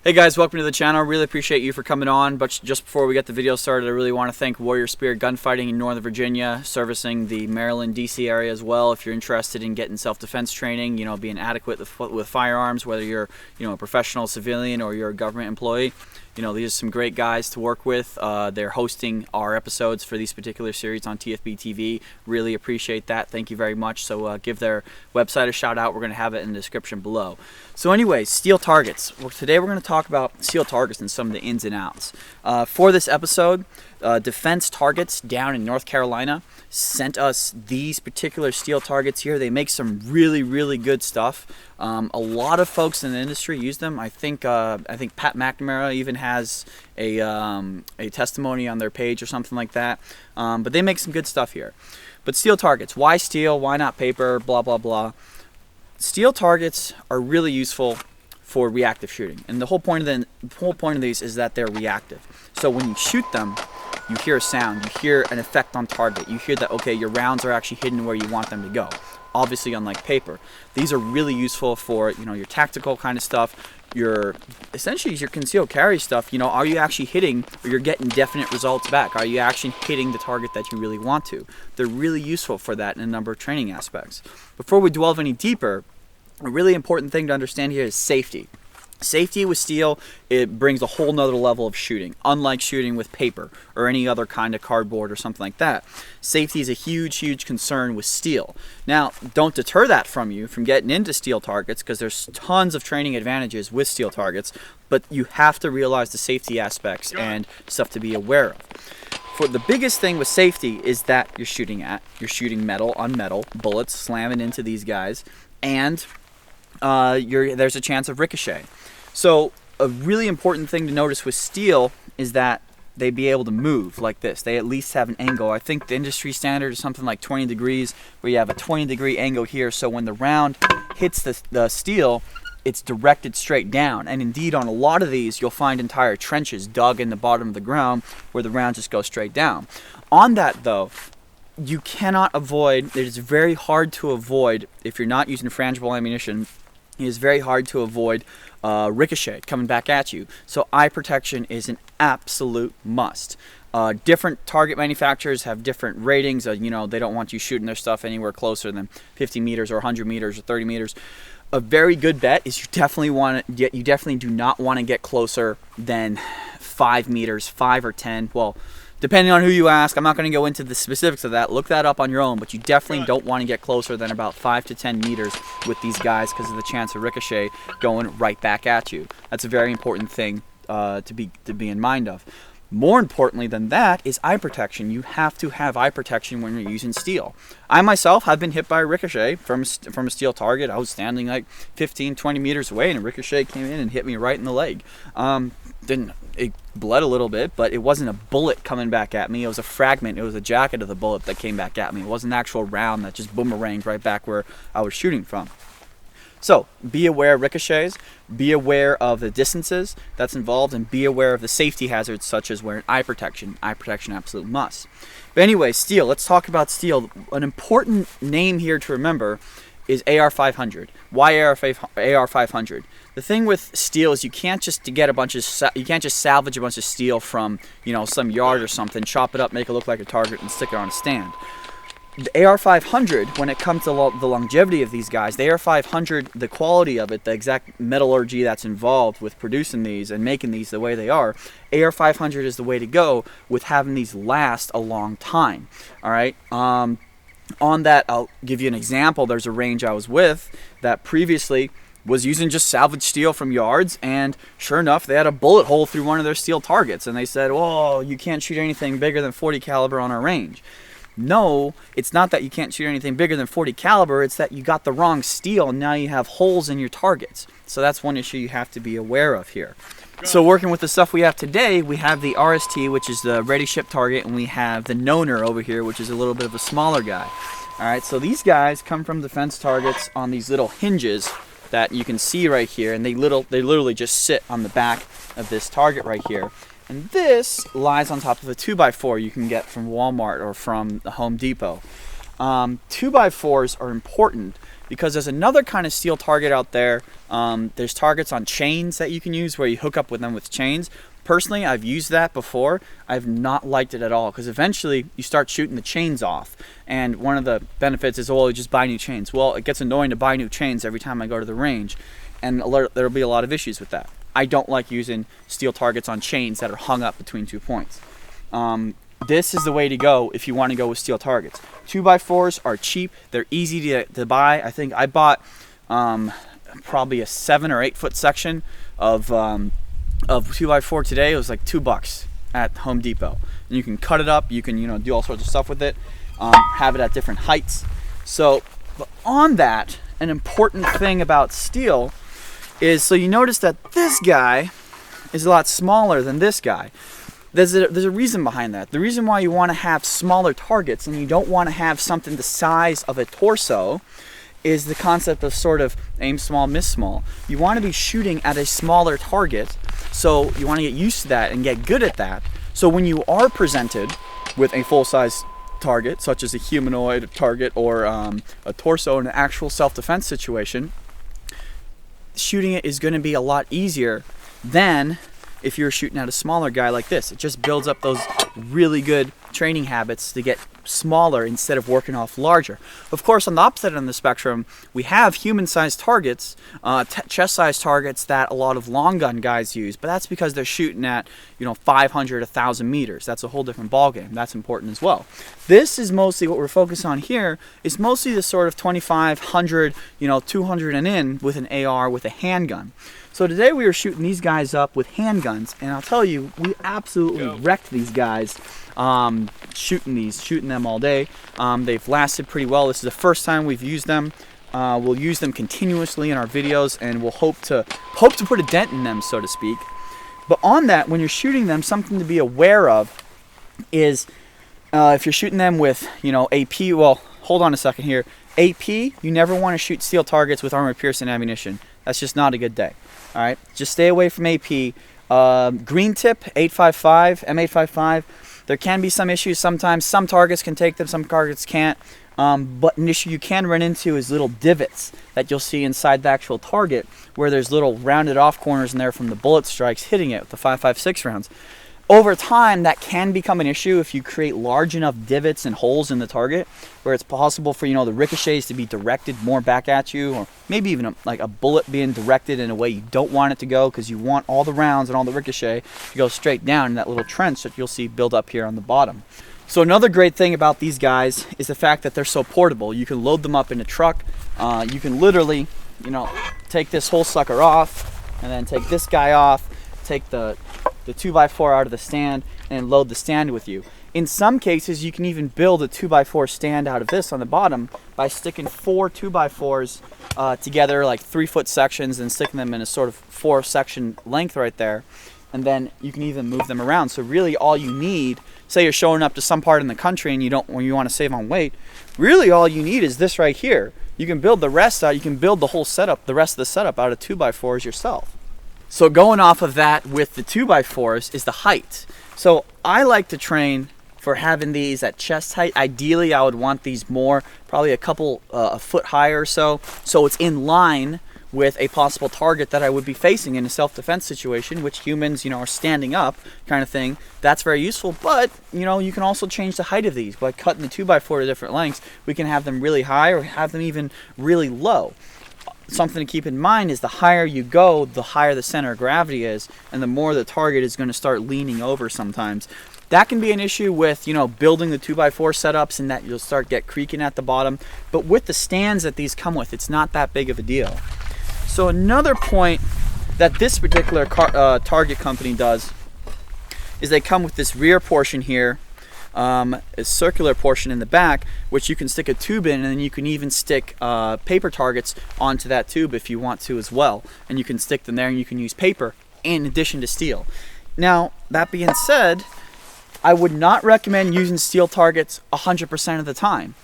Hey guys, welcome to the channel. Really appreciate you for coming on. But just before we get the video started, I really want to thank Warrior Spirit Gunfighting in Northern Virginia, servicing the Maryland, DC area as well. If you're interested in getting self-defense training, being adequate with firearms, whether you're, a professional civilian or you're a government employee, these are some great guys to work with. They're hosting our episodes for these particular series on TFB TV. Really appreciate that. Thank you very much. So give their website a shout out. We're going to have it in the description below. So anyways, steel targets. Today we're going to talk about steel targets and some of the ins and outs. For this episode, Defense Targets down in North Carolina sent us these particular steel targets here. They make some really, really good stuff. A lot of folks in the industry use them. I think Pat McNamara even has a testimony on their page or something like that. But they make some good stuff here. But steel targets, why steel? Why not paper? Blah, blah, blah. Steel targets are really useful for reactive shooting, and the whole point of these is that they're reactive. So when you shoot them, you hear a sound, you hear an effect on target, you hear that, okay, your rounds are actually hidden where you want them to go. Obviously, unlike paper, these are really useful for your tactical kind of stuff, essentially your concealed carry stuff. Are you actually hitting, or you're getting definite results back? Are you actually hitting the target that you really want to? They're really useful for that in a number of training aspects. Before we delve any deeper, a really important thing to understand here is safety. Safety with steel, it brings a whole nother level of shooting, unlike shooting with paper or any other kind of cardboard or something like that. Safety is a huge, huge concern with steel. Now, don't deter that from you from getting into steel targets, because there's tons of training advantages with steel targets, but you have to realize the safety aspects and stuff to be aware of. For the biggest thing with safety is that you're shooting metal on metal, bullets slamming into these guys, and there's a chance of ricochet. So a really important thing to notice with steel is that they be able to move like this. They at least have an angle. I think the industry standard is something like 20 degrees, where you have a 20-degree angle here, so when the round hits the steel, it's directed straight down. And indeed, on a lot of these, you'll find entire trenches dug in the bottom of the ground where the round just goes straight down. On that though, you cannot avoid, it is very hard to avoid, if you're not using frangible ammunition, it is very hard to avoid ricochet coming back at you. So eye protection is an absolute must. Different target manufacturers have different ratings. They don't want you shooting their stuff anywhere closer than 50 meters or 100 meters or 30 meters. A very good bet is you definitely do not want to get closer than 5 meters, 5 or 10. Well, depending on who you ask, I'm not going to go into the specifics of that. Look that up on your own, but you definitely don't want to get closer than about 5 to 10 meters with these guys, because of the chance of ricochet going right back at you. That's a very important thing to be in mind of. More importantly than that is eye protection. You have to have eye protection when you're using steel. I myself have been hit by a ricochet from a steel target. I was standing like 15, 20 meters away, and a ricochet came in and hit me right in the leg. It bled a little bit, but it wasn't a bullet coming back at me. It was a fragment. It was a jacket of the bullet that came back at me. It wasn't an actual round that just boomeranged right back where I was shooting from. So be aware of ricochets, be aware of the distances that's involved, and be aware of the safety hazards such as wearing eye protection. Eye protection absolute must. But anyway, steel. Let's talk about steel. An important name here to remember is AR-500. Why AR-500? The thing with steel is you can't just salvage a bunch of steel from some yard or something, chop it up, make it look like a target, and stick it on a stand. The AR-500, when it comes to the longevity of these guys, the AR-500, the quality of it, the exact metallurgy that's involved with producing these and making these the way they are, AR-500 is the way to go with having these last a long time. All right. On that, I'll give you an example. There's a range I was with that previously was using just salvaged steel from yards, and sure enough, they had a bullet hole through one of their steel targets, and they said, "Oh, you can't shoot anything bigger than 40 caliber on our range." No, it's not that you can't shoot anything bigger than 40 caliber, it's that you got the wrong steel, and now you have holes in your targets. So that's one issue you have to be aware of here. So working with the stuff we have today, we have the RST, which is the ready ship target, and we have the Noner over here, which is a little bit of a smaller guy. All right, so these guys come from defense targets on these little hinges that you can see right here, and they literally just sit on the back of this target right here. And this lies on top of a 2x4 you can get from Walmart or from the Home Depot. 2x4s are important because there's another kind of steel target out there. There's targets on chains that you can use where you hook up with them with chains. Personally, I've used that before. I've not liked it at all, because eventually you start shooting the chains off, and one of the benefits is, oh, you just buy new chains. Well, it gets annoying to buy new chains every time I go to the range, and there'll be a lot of issues with that. I don't like using steel targets on chains that are hung up between 2 points. This is the way to go if you want to go with steel targets. 2x4s are cheap. They're easy to buy. I think I bought probably a 7 or 8 foot section of 2x4 today. It was like $2 at Home Depot. And you can cut it up. You can do all sorts of stuff with it. Have it at different heights. So, but on that, an important thing about steel is, so you notice that this guy is a lot smaller than this guy. There's a reason behind that. The reason why you want to have smaller targets and you don't want to have something the size of a torso is the concept of sort of aim small, miss small. You want to be shooting at a smaller target, so you want to get used to that and get good at that. So when you are presented with a full-size target, such as a humanoid target or a torso in an actual self-defense situation, shooting it is going to be a lot easier than if you're shooting at a smaller guy like this. It just builds up those really good training habits to get smaller instead of working off larger. Of course, on the opposite end of the spectrum, we have human-sized targets, chest-sized targets that a lot of long gun guys use, but that's because they're shooting at 500, 1,000 meters. That's a whole different ballgame. That's important as well. This is mostly what we're focused on here. Is mostly the sort of 2,500, 200 and in with an AR with a handgun. So today we were shooting these guys up with handguns, and I'll tell you, we absolutely wrecked these guys shooting them all day. They've lasted pretty well. This is the first time we've used them. We'll use them continuously in our videos, and we'll hope to put a dent in them, so to speak. But on that, when you're shooting them, something to be aware of is if you're shooting them with AP. Well, hold on a second here. AP, you never want to shoot steel targets with armor-piercing ammunition. That's just not a good day. All right, just stay away from AP. Green tip, 855, M855. There can be some issues sometimes. Some targets can take them, some targets can't. But an issue you can run into is little divots that you'll see inside the actual target, where there's little rounded off corners in there from the bullet strikes hitting it with the 5.56 rounds. Over time, that can become an issue if you create large enough divots and holes in the target, where it's possible for the ricochets to be directed more back at you, or maybe even like a bullet being directed in a way you don't want it to go, because you want all the rounds and all the ricochet to go straight down in that little trench that you'll see build up here on the bottom. So another great thing about these guys is the fact that they're so portable. You can load them up in a truck. You can literally, take this whole sucker off, and then take this guy off, take the 2x4 out of the stand, and load the stand with you. In some cases, you can even build a 2x4 stand out of this on the bottom by sticking 4 2x4s together, like 3-foot sections, and sticking them in a sort of 4-section length right there. And then you can even move them around. So really all you need, say you're showing up to some part in the country and you want to save on weight, really all you need is this right here. You can build the rest out, you can build the whole setup, the rest of the setup out of 2x4s yourself. So going off of that with the 2x4s is the height. So I like to train for having these at chest height. Ideally, I would want these more, probably a foot higher or so it's in line with a possible target that I would be facing in a self-defense situation, which humans, are standing up kind of thing. That's very useful, but, you can also change the height of these by cutting the 2x4 to different lengths. We can have them really high or have them even really low. Something to keep in mind is the higher you go, the higher the center of gravity is, and the more the target is going to start leaning over sometimes. That can be an issue with, building the 2x4 setups, and that you'll start get creaking at the bottom. But with the stands that these come with, it's not that big of a deal. So another point that this particular target company does is they come with this rear portion here, a circular portion in the back, which you can stick a tube in, and then you can even stick paper targets onto that tube if you want to as well. And you can stick them there, and you can use paper in addition to steel. Now, that being said, I would not recommend using steel targets 100% of the time.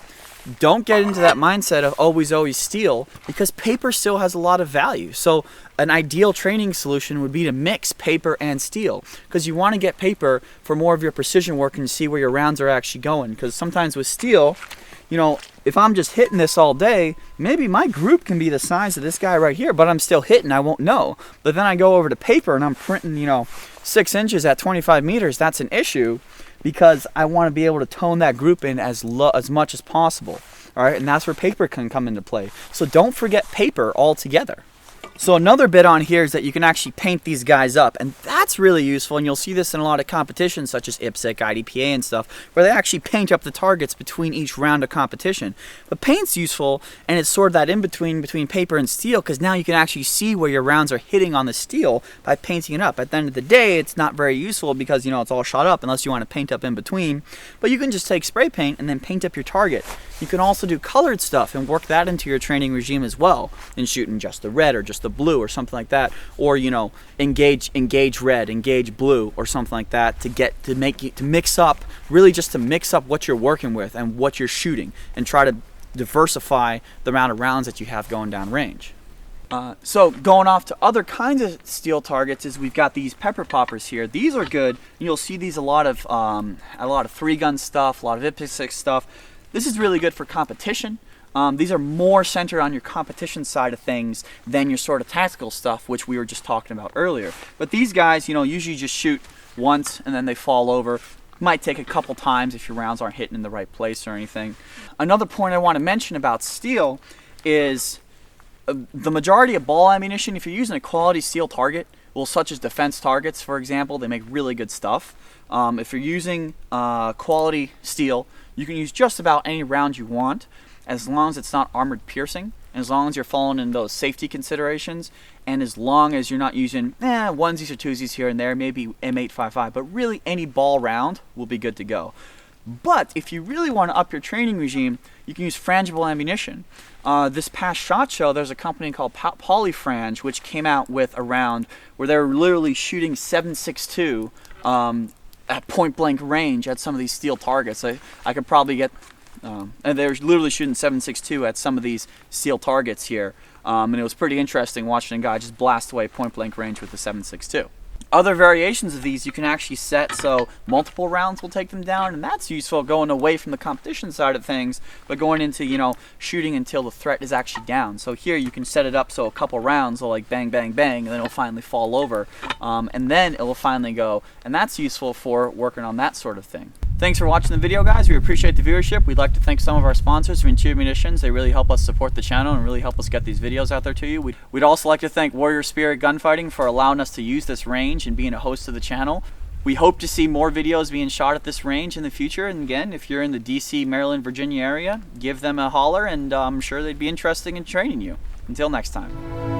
don't get into that mindset of always steel, because paper still has a lot of value. So an ideal training solution would be to mix paper and steel, because you want to get paper for more of your precision work and see where your rounds are actually going. Because sometimes with steel, you know, if I'm just hitting this all day, maybe my group can be the size of this guy right here, but I'm still hitting, I won't know. But then I go over to paper and I'm printing, you know, 6 inches at 25 meters, that's an issue, because I want to be able to tone that group in as much as possible. All right, and that's where paper can come into play. So don't forget paper altogether. So another bit on here is that you can actually paint these guys up, and that's really useful, and you'll see this in a lot of competitions such as IPSC, IDPA and stuff, where they actually paint up the targets between each round of competition. But paint's useful, and it's sort of that in-between between paper and steel, because now you can actually see where your rounds are hitting on the steel by painting it up. At the end of the day, it's not very useful because, you know, it's all shot up unless you want to paint up in between, but you can just take spray paint and then paint up your target. You can also do colored stuff and work that into your training regime as well, in shooting just the red or just the blue or something like that, or, you know, engage red, engage blue or something like that, to mix up what you're working with and what you're shooting, and try to diversify the amount of rounds that you have going down range. So going off to other kinds of steel targets is we've got these pepper poppers here. These are good. You'll see these a lot of 3-gun stuff, a lot of IPSC stuff. This is really good for competition. These are more centered on your competition side of things than your sort of tactical stuff, which we were just talking about earlier. But these guys, you know, usually just shoot once and then they fall over. Might take a couple times if your rounds aren't hitting in the right place or anything. Another point I want to mention about steel is the majority of ball ammunition, if you're using a quality steel target, well, such as defense targets, for example, they make really good stuff. If you're using quality steel, you can use just about any round you want, as long as it's not armored piercing, and as long as you're following in those safety considerations, and as long as you're not using onesies or twosies here and there, maybe M855, but really any ball round will be good to go. But if you really want to up your training regime, you can use frangible ammunition. This past SHOT Show, there's a company called Polyfrange, which came out with a round where they're literally shooting 7.62 at point blank range at some of these steel targets. I could probably get, and they're literally shooting 7.62 at some of these steel targets here. And it was pretty interesting watching a guy just blast away point blank range with the 7.62. Other variations of these you can actually set so multiple rounds will take them down, and that's useful going away from the competition side of things, but going into, you know, shooting until the threat is actually down. So here you can set it up so a couple rounds will like bang, bang, bang, and then it'll finally fall over, and then it will finally go, and that's useful for working on that sort of thing. Thanks for watching the video, guys. We appreciate the viewership. We'd like to thank some of our sponsors, Intuitive Munitions. They really help us support the channel and really help us get these videos out there to you. We'd also like to thank Warrior Spirit Gunfighting for allowing us to use this range and being a host of the channel. We hope to see more videos being shot at this range in the future. And again, if you're in the DC, Maryland, Virginia area, give them a holler, and I'm sure they'd be interested in training you. Until next time.